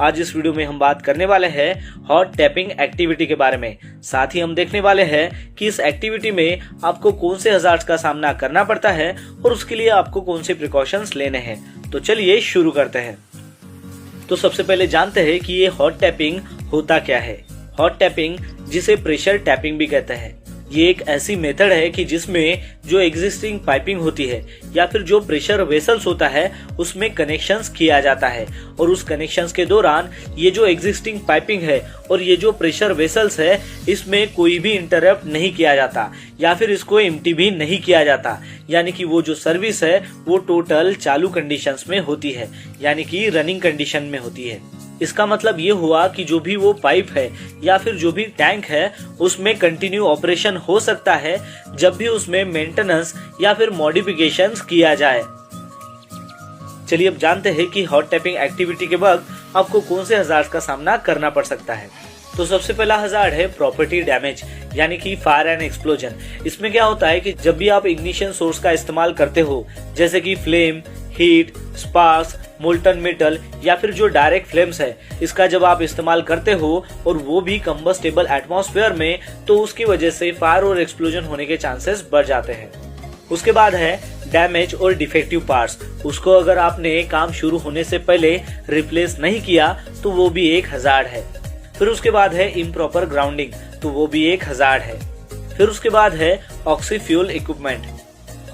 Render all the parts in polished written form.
आज इस वीडियो में हम बात करने वाले हैं हॉट टैपिंग एक्टिविटी के बारे में। साथ ही हम देखने वाले हैं कि इस एक्टिविटी में आपको कौन से हजार्ड्स का सामना करना पड़ता है और उसके लिए आपको कौन से प्रिकॉशंस लेने हैं। तो चलिए शुरू करते हैं। तो सबसे पहले जानते हैं कि ये हॉट टैपिंग होता क्या है। हॉट टैपिंग, जिसे प्रेशर टैपिंग भी कहते हैं, ये एक ऐसी मेथड है कि जिसमें जो एग्जिस्टिंग पाइपिंग होती है या फिर जो प्रेशर वेसल्स होता है उसमें कनेक्शंस किया जाता है और उस कनेक्शंस के दौरान ये जो एग्जिस्टिंग पाइपिंग है और ये जो प्रेशर वेसल्स है इसमें कोई भी इंटरप्ट नहीं किया जाता या फिर इसको एम्प्टी भी नहीं किया जाता। यानी कि वो जो सर्विस है वो टोटल चालू कंडीशंस में होती है, यानी कि रनिंग कंडीशन में होती है। इसका मतलब ये हुआ कि जो भी वो पाइप है या फिर जो भी टैंक है उसमें कंटिन्यू ऑपरेशन हो सकता है जब भी उसमें मेंटेनेंस या फिर मॉडिफिकेशंस किया जाए। चलिए अब जानते हैं कि हॉट टैपिंग एक्टिविटी के वक्त आपको कौन से हजार्ड्स का सामना करना पड़ सकता है। तो सबसे पहला हजार्ड है प्रॉपर्टी डैमेज, यानी कि फायर एंड एक्सप्लोजन। इसमें क्या होता है कि जब भी आप इग्निशन सोर्स का इस्तेमाल करते हो, जैसे कि flame, heat, sparks, molten metal या फिर जो डायरेक्ट फ्लेम्स है, इसका जब आप इस्तेमाल करते हो और वो भी कंबस्टेबल एटमॉस्फेयर में, तो उसकी वजह से फायर और एक्सप्लोजन होने के चांसेस बढ़ जाते हैं। उसके बाद है डैमेज और डिफेक्टिव पार्ट्स। उसको अगर आपने काम शुरू होने से पहले रिप्लेस नहीं किया तो वो भी एक हजार्ड है। फिर उसके बाद है इम्प्रॉपर ग्राउंडिंग, तो वो भी एक हजार्ड है। फिर उसके बाद है oxy fuel equipment.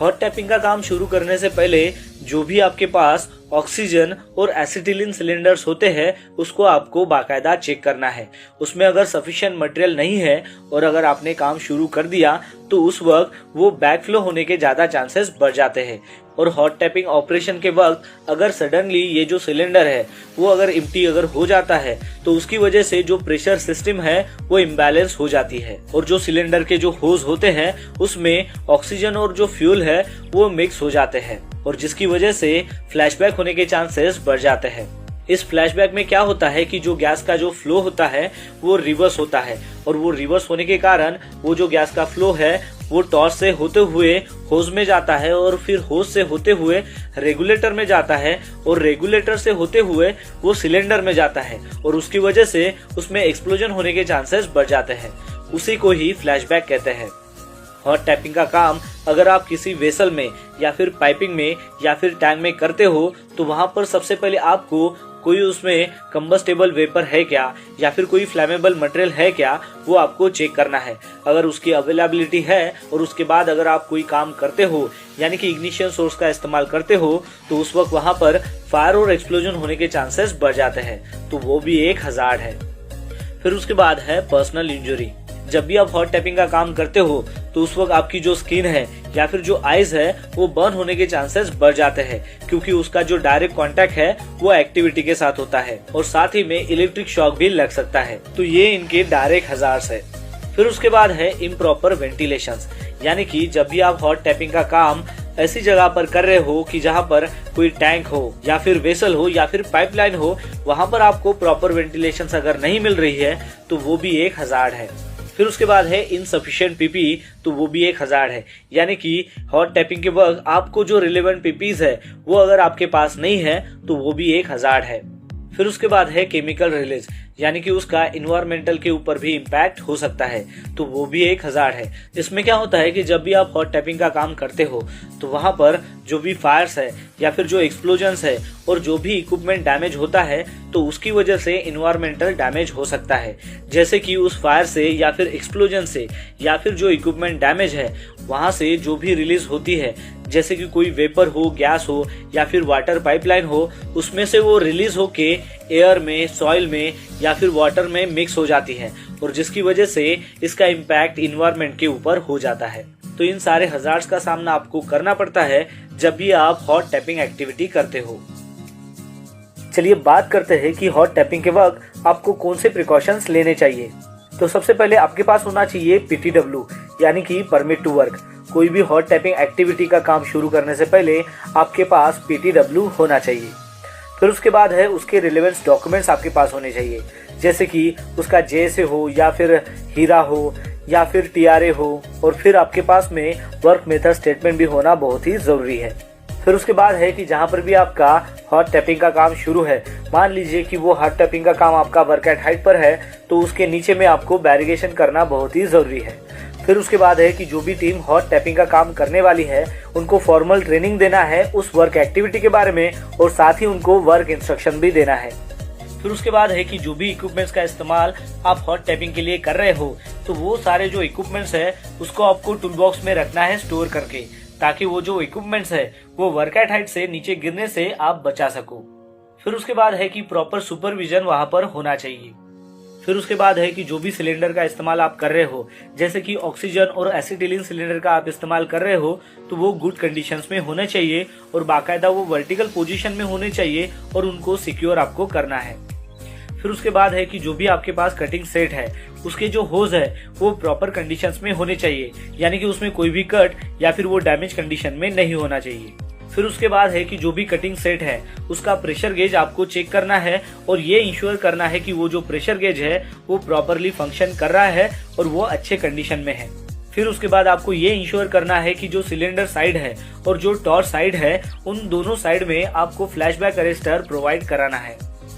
Hot tapping का काम शुरू करने से पहले जो भी आपके पास ऑक्सीजन और एसिटिलीन सिलेंडर्स होते हैं उसको आपको बाकायदा चेक करना है। उसमें अगर सफिशिएंट मटेरियल नहीं है और अगर आपने काम शुरू कर दिया तो उस वक्त वो बैकफ्लो होने के ज्यादा चांसेस बढ़ जाते हैं। और हॉट टैपिंग ऑपरेशन के वक्त अगर सडनली ये जो सिलेंडर है वो अगर एम्प्टी अगर हो जाता है तो उसकी वजह से जो प्रेशर सिस्टम है वो इम्बैलेंस हो जाती है और जो सिलेंडर के जो होज होते हैं उसमें ऑक्सीजन और जो फ्यूल है वो मिक्स हो जाते हैं और जिसकी वजह से फ्लैशबैक होने के चांसेस बढ़ जाते हैं। इस फ्लैशबैक में क्या होता है कि जो गैस का जो फ्लो होता है वो रिवर्स होता है और वो रिवर्स होने के कारण वो जो गैस का फ्लो है वो टॉर्च से होते हुए होज में जाता है और फिर होज से होते हुए रेगुलेटर में जाता है और रेगुलेटर से होते हुए वो सिलेंडर में जाता है और उसकी वजह से उसमें एक्सप्लोजन होने के चांसेस बढ़ जाते हैं। उसी को ही फ्लैशबैक कहते हैं। हॉट टैपिंग का काम अगर आप किसी वेसल में या फिर पाइपिंग में या फिर टैंक में करते हो तो वहां पर सबसे पहले आपको कोई उसमें कंबस्टेबल वेपर है क्या या फिर कोई फ्लेमेबल मटेरियल है क्या वो आपको चेक करना है। अगर उसकी अवेलेबिलिटी है और उसके बाद अगर आप कोई काम करते हो यानी कि इग्निशन सोर्स का इस्तेमाल करते हो तो उस वक्त वहां पर फायर और एक्सप्लोजन होने के चांसेस बढ़ जाते हैं, तो वो भी एक हजार्ड है। फिर उसके बाद है पर्सनल इंजरी। जब भी आप हॉट टैपिंग का काम करते हो तो उस वक्त आपकी जो स्किन है या फिर जो आईज है वो बर्न होने के चांसेस बढ़ जाते हैं क्योंकि उसका जो डायरेक्ट कांटेक्ट है वो एक्टिविटी के साथ होता है और साथ ही में इलेक्ट्रिक शॉक भी लग सकता है। तो ये इनके डायरेक्ट हजार्ड्स है। फिर उसके बाद है इम्प्रॉपर वेंटिलेशन, यानी कि जब भी आप हॉट टैपिंग का काम ऐसी जगह पर कर रहे हो कि जहाँ पर कोई टैंक हो या फिर वेसल हो या फिर पाइपलाइन हो, वहां पर आपको प्रॉपर वेंटिलेशन अगर नहीं मिल रही है तो वो भी एक हजार्ड है। फिर उसके बाद है इनसफिशिएंट पीपी, तो वो भी एक हजार्ड है। यानी कि हॉट टैपिंग के वक्त आपको जो रिलेवेंट पीपीज है वो अगर आपके पास नहीं है तो वो भी एक हजार्ड है। फिर उसके बाद है केमिकल रिलीज, यानी कि उसका इन्वायरमेंटल के ऊपर भी इम्पैक्ट हो सकता है, तो वो भी एक हजार्ड है। इसमें क्या होता है कि जब भी आप हॉट टैपिंग का काम करते हो तो वहां पर जो भी फायर्स है या फिर जो एक्सप्लोजन्स है और जो भी इक्विपमेंट डैमेज होता है तो उसकी वजह से इन्वायरमेंटल डैमेज हो सकता है। जैसे कि उस फायर से या फिर एक्सप्लोजन से या फिर जो इक्विपमेंट डैमेज है वहां से जो भी रिलीज होती है, जैसे कि कोई वेपर हो, गैस हो या फिर वाटर पाइपलाइन हो, उसमें से वो रिलीज होके एयर में, सॉइल में या फिर वाटर में मिक्स हो जाती है और जिसकी वजह से इसका इम्पैक्ट इन्वायरमेंट के ऊपर हो जाता है। तो इन सारे हजार्ड्स का सामना आपको करना पड़ता है जब भी आप हॉट टैपिंग एक्टिविटी करते हो। चलिए बात करते हैं कि हॉट टैपिंग के वक्त आपको कौन से प्रिकॉशंस लेने चाहिए। तो सबसे पहले आपके पास होना चाहिए PTW, यानी कि परमिट टू वर्क। कोई भी हॉट टैपिंग एक्टिविटी का काम शुरू करने से पहले आपके पास PTW होना चाहिए। फिर उसके बाद है उसके रिलेवेंस डॉक्यूमेंट्स आपके पास होने चाहिए, जैसे कि उसका JSA हो या फिर हीरा हो या फिर TRA हो, और फिर आपके पास में वर्क मेथड स्टेटमेंट भी होना बहुत ही जरूरी है। फिर उसके बाद है कि जहाँ पर भी आपका हॉट टैपिंग का काम शुरू है, मान लीजिए कि वो हॉट टैपिंग का काम आपका वर्क एट हाइट पर है, तो उसके नीचे में आपको बैरिगेशन करना बहुत ही ज़रूरी है। फिर उसके बाद है कि जो भी टीम हॉट टैपिंग का काम करने वाली है उनको फॉर्मल ट्रेनिंग देना है उस वर्क एक्टिविटी के बारे में, और साथ ही उनको वर्क इंस्ट्रक्शन भी देना है। फिर उसके बाद है कि जो भी इक्विपमेंट्स का इस्तेमाल आप हॉट टैपिंग के लिए कर रहे हो, तो वो सारे जो इक्विपमेंट्स है उसको आपको टूल बॉक्स में रखना है स्टोर करके, ताकि वो जो इक्विपमेंट्स है वो वर्क एट हाइट से नीचे गिरने से आप बचा सको। फिर उसके बाद है कि प्रॉपर सुपरविजन वहां पर होना चाहिए। फिर उसके बाद है कि जो भी सिलेंडर का इस्तेमाल आप कर रहे हो, जैसे कि ऑक्सीजन और एसिटिलीन सिलेंडर का आप इस्तेमाल कर रहे हो, तो वो गुड कंडीशंस में होने चाहिए और बाकायदा वो वर्टिकल पोजीशन में होने चाहिए और उनको सिक्योर आपको करना है। फिर उसके बाद है कि जो भी आपके पास कटिंग सेट है उसके जो होज है वो प्रॉपर कंडीशंस में होने चाहिए, यानी कि उसमें कोई भी कट या फिर वो डैमेज कंडीशन में नहीं होना चाहिए। फिर उसके बाद है कि जो भी कटिंग सेट है उसका प्रेशर गेज आपको चेक करना है और ये इंश्योर करना है कि वो जो प्रेशर गेज है वो प्रॉपरली फंक्शन कर रहा है और वो अच्छे कंडीशन में है। फिर उसके बाद आपको ये इंश्योर करना है कि जो सिलेंडर साइड है और जो टॉर्च साइड है उन दोनों साइड में आपको फ्लैशबैक अरेस्टर प्रोवाइड कराना है।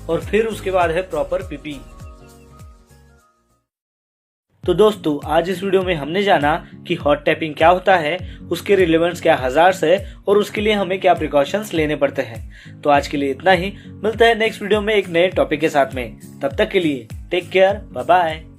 और फिर उसके बाद है प्रॉपर पीपी। तो दोस्तों आज इस वीडियो में हमने जाना कि हॉट टैपिंग क्या होता है, उसके रिलेवेंस क्या हजार्ड्स है और उसके लिए हमें क्या प्रिकॉशंस लेने पड़ते हैं। तो आज के लिए इतना ही, मिलता है नेक्स्ट वीडियो में एक नए टॉपिक के साथ में। तब तक के लिए टेक केयर, बाय बाय।